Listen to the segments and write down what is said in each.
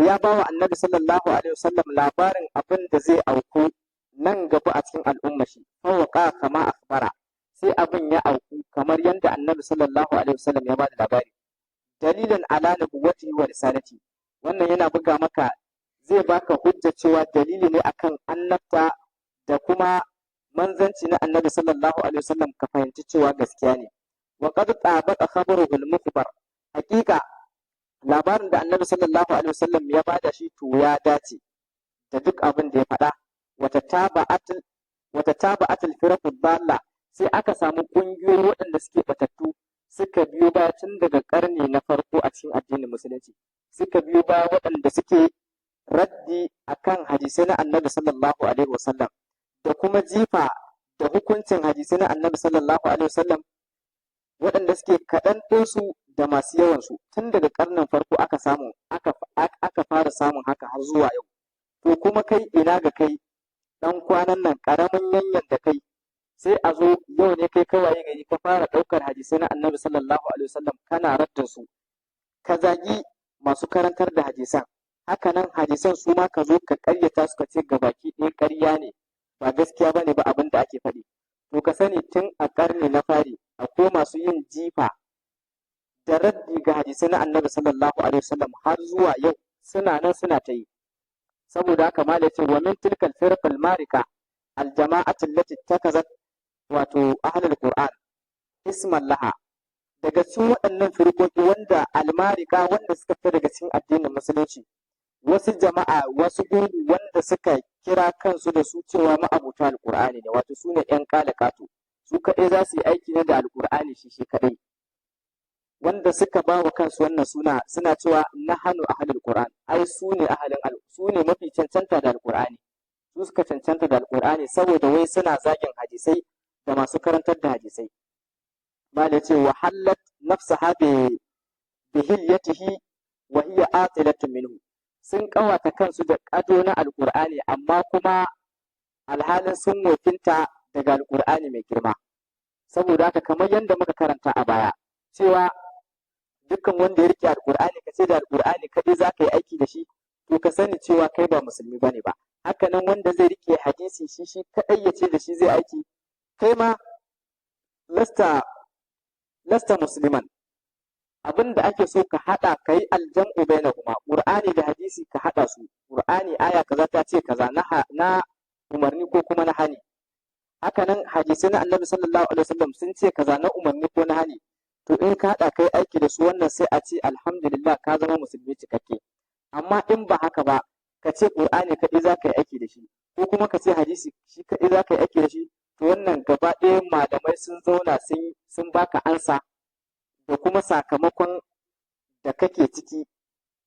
ya ba wa annabi sallallahu alaihi wasallam labarin abin da zai auku nan gaba a cikin al'umma shi fawqa kama akhbara sai abin ya auku kamar yadda annabi sallallahu alaihi wasallam ya ba da labari dalilan ala nubuwwati wa risalati wannan yana buga maka zai baka hujja cewa dalili ne akan annabta da kuma manzanci na annabi sallallahu alaihi wasallam ka fahimci cewa gaskiya ne wa qad tabaqa khabaruhu al-mukhbar hakika labarin da annabi sallallahu alaihi wasallam ya bada shi to ya dace da duk abin da ya faɗa wata taba'atul firaqu dalla sai aka samu ƙungiyoyi waɗanda suke batattu suka biyo baya tun daga ƙarni na farko a cikin addinin musulunci suka biyo baya waɗanda suke raddi akan hadisai na annabi sallallahu alaihi wasallam da kuma jifa da hukuncin hadisai na annabi sallallahu alaihi wasallam waɗanda suke kaɗan ɗinsu da masu yawansu tun daga ƙarnin farko aka fara samun haka har zuwa yau to kuma kai ina ga kai ɗan kwanan nan ƙaramin yanyan da kai sai a zo yau ne kai kawai gari ka fara ɗaukar hadisai na annabi sallallahu alaihi wasallam kana raddin su ka zagi masu karantar da hadisan haka nan hadisan su ma ka zo ka ƙaryata su ka ce gabaki ɗaya ƙarya ne ba gaskiya bane ba abin da ake faɗi to ka sani tun a ƙarni na fari akwai masu yin jifa da raddi ga hadisai na annabi sallallahu alaihi wasallam har zuwa yau suna nan suna ta yi saboda haka malai ce wa min tilkal firqal marika al jama'atu allati takazat wato ahlul qur'an isman laha daga cikin waɗannan firqoki wanda almarika wanda suka fita daga cikin addinin musulunci wasu jama'a wasu gurbi wanda suka kira kansu da su cewa ma'abuta alqur'ani ne wato su ne ƴan kalakatu su kaɗai za su yi aiki ne da alqur'ani shi kaɗai wanda suka ba wa kansu wannan suna cewa nahanu ahlul qur'an ai su ne mafi cancanta da alqur'ani su suka cancanta da alqur'ani saboda wai suna zagin hadisai da masu karantar da hadisai malai ce wa hallat nafsaha bi hilyatihi wa hiya atilatun minhu sun kawata kansu da ado na alqur'ani amma kuma alhalin sun wofinta daga alqur'ani mai girma saboda haka kamar yadda muka karanta a baya cewa dukkan wanda ya rike alqur'ani kace da alqur'ani kadai za ka yi aiki da shi to ka sani cewa kai ba musulmi bane ba haka nan wanda zai rike hadisi shi kadai ya ce da shi zai aiki kai ma lasta musliman abin da ake so ka haɗa ka yi aljam'u bainahuma qur'ani da hadisi ka haɗa su qur'ani aya kaza ta ce kaza na umarni ko kuma na hani haka nan hadisi na annabi sallallahu alaihi wasallam sun ce kaza na umarni ko na hani to in ka haɗa kai aiki da su wannan sai a ce alhamdulillah ka zama musulmi cikakke amma in ba haka ba ka ce qur'ani kaɗai za ka yi aiki da shi ko kuma ka ce hadisi shi kaɗai za ka yi aiki da shi to wannan gaba ɗaya malamai sun zauna sun baka ansa da kuma sakamakon da kake ciki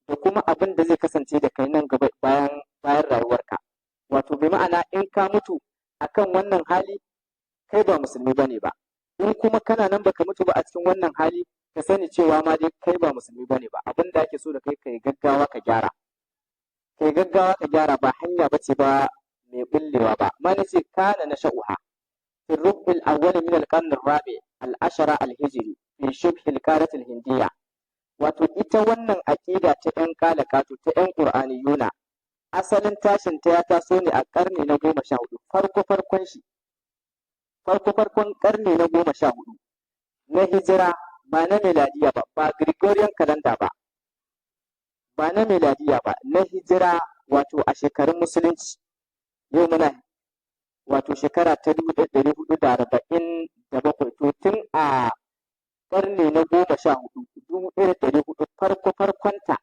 da kuma abin da zai kasance da kai nan gaba bayan rayuwarka wato bi ma'ana in ka mutu akan wannan hali kai ba musulmi bane ba in kuma kana nan baka mutu ba a cikin wannan hali ka sani cewa ma dai kai ba musulmi bane ba abin da ake so da kai gaggawa ka gyara ba hanya bace ba mai bullewa ba ma nace kana na sha'uha في الربع الأول من القرن الرابع العشرة الهجري في شبه القارة الهندية wato ita wannan aƙida ta ‘yan kalakatu ta ‘yan ƙur'aniyuna asalin tashin ta ya taso ne a ƙarni na 14 farkon ƙarni na 14 na hijira ba na miladiya ba Gregorian calendar ba na miladiya ba na hijira wato a shekarun musulunci yau muna wato shekara ta 1447 to tun a ƙarni na 14 farkonta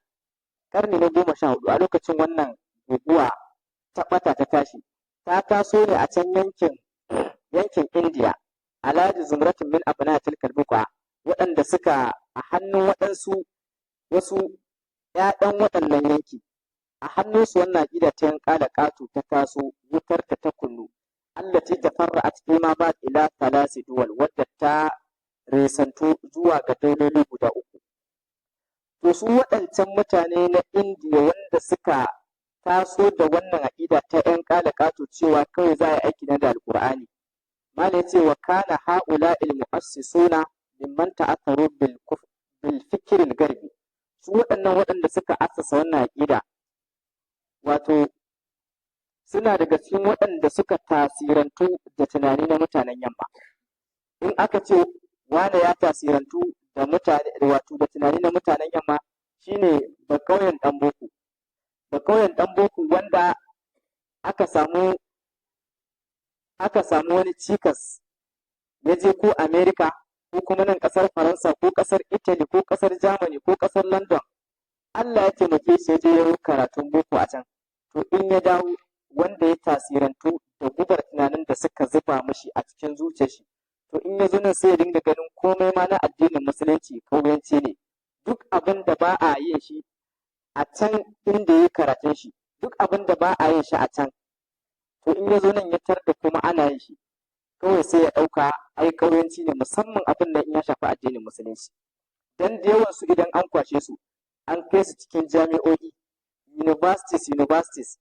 ƙarni na 14 a lokacin wannan guguwa ta ɓata ta tashi ta taso ne a can yankin indiya alhaji zumratin min abna tilkal buqa waɗanda suka a hannun wasu ƴaƴan waɗannan yanki a hannunsu wannan aƙida ta yanka ƙato ta taso wutar ta kunnu allati tafarra'at fima ba ila thalasi duwal wadda ta resanto zuwa ga dauloli guda uku to su waɗancan mutane na indiya wanda suka taso da wannan aƙida ta ƴan ƙato cewa kawai za a yi aiki na da alƙur'ani malai ce wa kana ha'ula il mu'assisuna mimman ta'atharu bil fikr al garbi su waɗannan waɗanda suka assasa wannan aƙida wato suna daga cikin waɗanda suka tasirantu da tunani na mutanen yamma. In aka ce wane ya tasirantu da mutane wato da tunani na mutanen yamma shine bakauyen ɗan boko. Bakauyen ɗan boko wanda aka samu wani cikas ya je ko Amerika ko kuma nan ƙasar Faransa ko ƙasar Italy ko ƙasar Germany ko ƙasar London. Allah ya taimake shi ya je ya yi karatun boko a can. To in ya dawo wanda ya tasirantu da gubar tunanin da suka zuba mishi a cikin zuciyar shi. To in ya zo nan sai ya dinga ganin komai ma na addinin musulunci kauyanci ne. Duk abin da ba a yin shi a can inda ya karatun shi, duk abin da ba a yin shi a can. To in ya zo nan ya tar da kuma ana yin shi. Kawai sai ya ɗauka ai kauyanci ne musamman abin da in ya shafi addinin musulunci. Dan da yawan su idan an kwashe su an kai su cikin jami'o'i, universities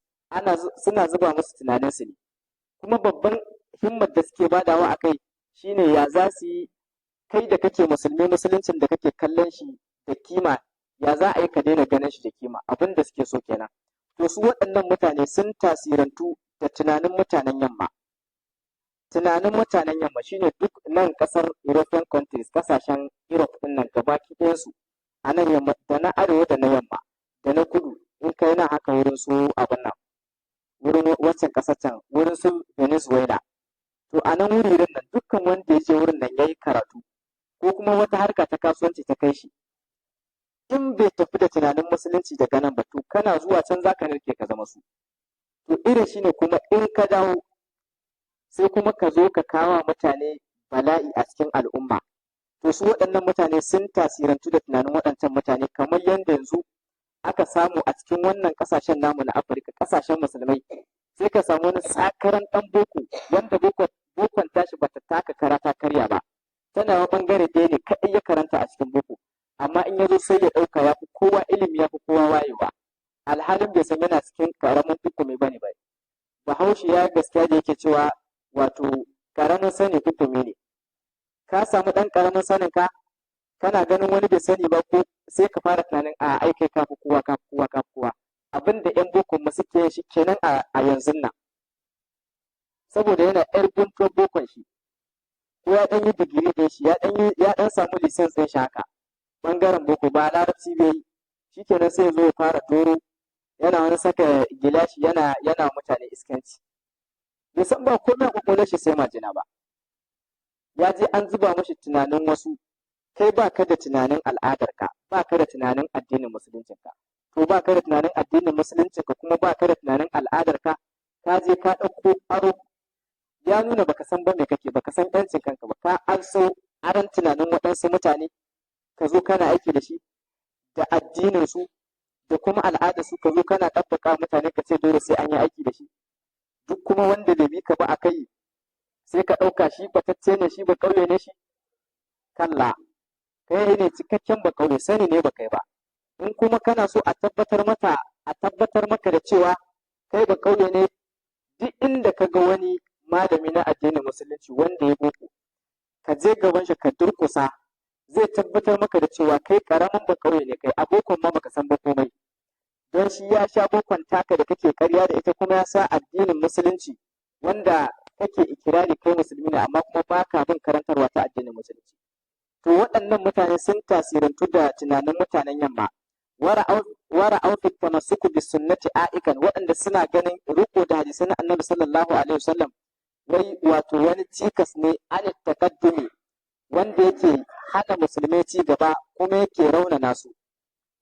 suna zuba musu tunaninsu ne. Kuma babban himmar da suke badawa a kai shine ya za su yi kai da kake musuluncin da kake kallon shi da kima ya za a yi ka daina ganin shi da kima abin da suke so kenan. To su waɗannan mutane sun tasirantu da tunanin mutanen yamma. Tunanin mutanen yamma shine duk nan ƙasar European countries, ƙasashen Europe ɗin nan gabaki ɗayansu a nan yamma da na arewa da na yamma da na kudu in kai na haka wurin su abin nan wurin waccan ƙasar can wurin su Venezuela. To a nan wuririn nan dukkan wanda ya je wurin nan ya yi karatu ko kuma wata harka ta kasuwanci ta kai shi in bai tafi da tunanin musulunci daga nan ba to kana zuwa can za ka narke ka zama su. To irin shine kuma in ka dawo sai kuma ka zo ka kawo mutane bala'i a cikin al'umma. To su waɗannan mutane sun tasirantu da tunanin waɗancan mutane kamar yadda yanzu aka samu a cikin wannan ƙasashen namu na Afirka, ƙasashen musulmai. Sai ka samu wani sakaran ɗan boko wanda bokon tashi bata taka kara ta karya ba. Tana wa ɓangare ɗaya ne kaɗai ya karanta a cikin boko. Amma in ya zo sai ya ɗauka ya fi kowa ilimi ya fi kowa wayewa. Alhalin bai san yana cikin ƙaramin tukumi ba ne ba. Bahaushe ya gaskiya da yake cewa wato ƙaramin sani tukumi ne. Ka samu ɗan ƙaramin sanin ka kana ganin wani bai sani ba ko sai ka fara tunanin a aikai ka fi kowa. Abin da 'yan bokon mu suke yin shi kenan a yanzu nan. Saboda yana 'yar guntuwar bokon shi ko ya ɗan yi digiri ɗin shi ya ɗan samu lisens ɗin shi haka ɓangaren boko ba larabci bai yi shi kenan sai ya zo ya fara doro yana wani saka gilashi yana mutane iskanci. Bai san ba komai a kwakwalwar shi sai majina ba. Ya je an zuba mashi tunanin wasu kai ba ka da tunanin al'adarka ba ka da tunanin addinin musuluncinka. To ba ka da tunanin addinin musuluncinka kuma ba ka da tunanin al'adarka ka je ka ɗauko aro ya nuna baka san ba me kake baka san ƴancin kanka ba ka an so aron tunanin waɗansu mutane ka zo kana aiki da shi da addinin su da kuma al'adar su ka zo kana ɗabbaka mutane ka ce dole sai an yi aiki da shi. Duk kuma wanda bai bi ka ba a kai sai ka ɗauka shi batacce ne shi ba ƙauye ne shi. Kalla kai ne cikakken ba ƙauye sani ne ba kai ba. In kuma kana so a tabbatar maka da cewa kai ba ƙauye ne duk inda ka ga wani malami na addinin musulunci wanda ya boko ka je gaban shi ka durƙusa zai tabbatar maka da cewa kai ƙaramin ba ƙauye ne kai abokon ma baka san ba komai. Don shi ya sha bokon taka da kake karya da ita kuma ya sa addinin musulunci wanda kake ikirari kai musulmi ne amma kuma baka bin karantarwa ta addinin musulunci. To waɗannan mutane sun tasirantu da tunanin mutanen yamma. Wara aufit tamassuku bis sunnati aikan waɗanda suna ganin riko da hadisan Annabi sallallahu alaihi wasallam wai wato wani cikas ne an takaddumi wanda yake hana musulmai ci gaba kuma yake raunana su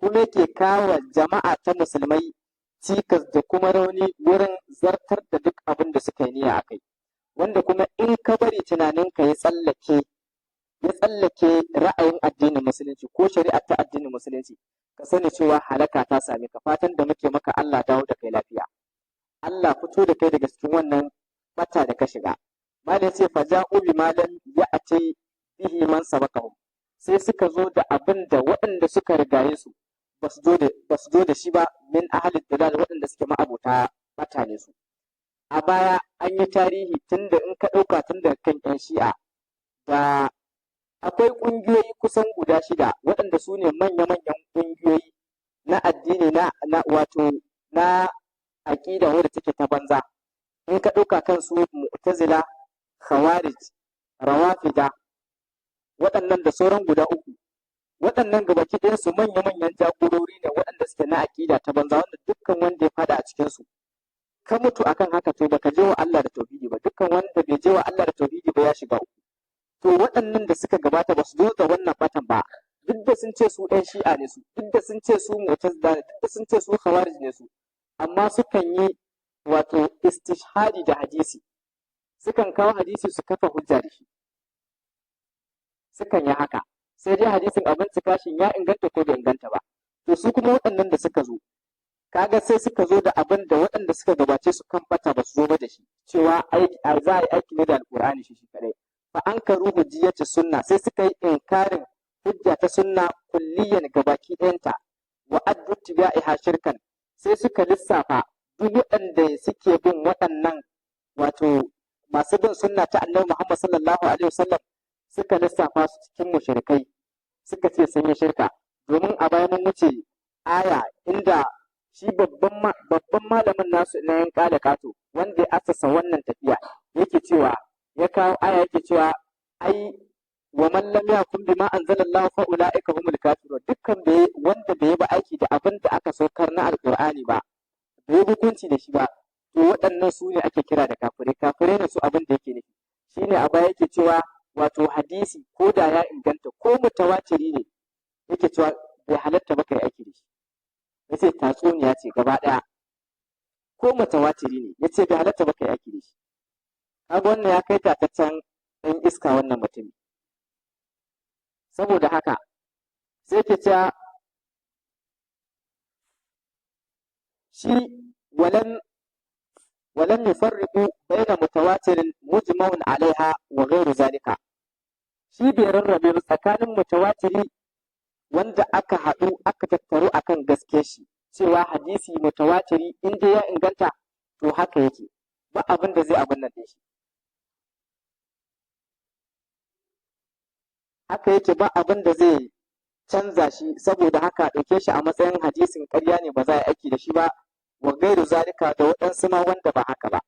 kuma yake kawo jama'a ta musulmai cikas da kuma rauni wurin zartar da duk abin da suka yi niyya akai. Wanda kuma in ka bari tunaninka ya tsallake ra'ayin addinin musulunci ko shari'a ta addinin musulunci ka sani cewa halaka ta same ka. Fatan da muke maka Allah dawo da kai lafiya, Allah fito da kai daga cikin wannan bata da ka shiga. Malam sai faja'u bi malam ya'ati bihi man sabaqahum sai suka zo da abin da waɗanda suka rigaye su ba su zo da shi ba min ahalid dalal waɗanda suke ma'abuta bata ne su. A baya an yi tarihi tunda in ka ɗauka tun da kan 'yan shi'a da akwai ƙungiyoyi kusan guda 6 waɗanda su ne manya-manyan ƙungiyoyi na addini na wato na aqida wadda take ta banza. In ka ɗauka kansu mu'tazila, khawarij, rawafida, waɗannan da sauran guda uku, waɗannan gabaki ɗayan su manya-manyan jagorori ne waɗanda suke na aƙida ta banza, wanda dukkan wanda ya fada a cikin su ka mutu akan haka to baka je wa Allah da tauhidi ba. Dukkan wanda bai je wa Allah da tauhidi ba ya shiga uku. To waɗannan da suka gabata ba su zo da wannan batan ba, duk da sun ce su ɗan shi'a ne su, duk da sun ce su mu'tazila ne, duk da sun ce su khawarij ne su, amma sukan yi wato istishhadi da hadisi, sukan kawo hadisi su kafa hujja da shi, sukan yi haka. Sai dai hadisin abin shin ya inganta ko bai inganta ba. To su kuma waɗannan da suka zo, kaga sai suka zo da abin da waɗanda suka gabace su kan bata ba su zo ba da shi, cewa za a yi aiki ne da alƙur'ani shi kadai. Fa an karu hujjiyatu sunna, sai suka yi inkarin hujja ta sunna kulliyan gabaki ɗayanta. Wa addu tiba'iha shirkan, sai suka lissafa duk waɗanda suke bin waɗannan wato masu bin sunna ta Annabi Muhammad sallallahu alaihi wasallam, suka lissafa su cikin mushrikai, suka ce sun yi shirka. Domin a baya mun wuce aya inda shi babban malamin nasu na yan kala kato wanda ya asasa wannan tafiya yake cewa, ya kawo aya yake cewa ai wa man lam yakun bima anzalallahu fa ulaika humul kafirun. Dukkan wanda bai ba aiki da abin da aka saukar na alqur'ani ba, bai hukunci da shi ba, to waɗannan su ne ake kira da kafirai. Kafirai ne su abin da yake nufi shine a baya yake cewa wato hadisi ko da ya inganta ko mutawatiri ne, yake cewa bai halatta ba kai aiki da shi, yace tatsuniya ce gaba ɗaya. Ko mutawatiri ne yace bai halatta ba kai aiki da shi. Kaga wannan ya kai tataccen ɗan iska wannan mutum. Saboda haka sai ke cewa shi walam yufarriqu baina mutawatirin mujma'un alaiha wa ghairu zalika. Shi bai rarrabe tsakanin mutawatiri wanda aka haɗu aka tattaru akan gaske shi, cewa hadisi mutawatiri in dai ya inganta to haka yake, ba abin da zai abin nan da shi. Haka yake, ba abin da zai canza shi, saboda haka ɗauke shi a matsayin hadisin ƙarya ne, ba za a yi aiki da shi ba, wa gairu zalika da waɗansu ma wanda ba haka ba.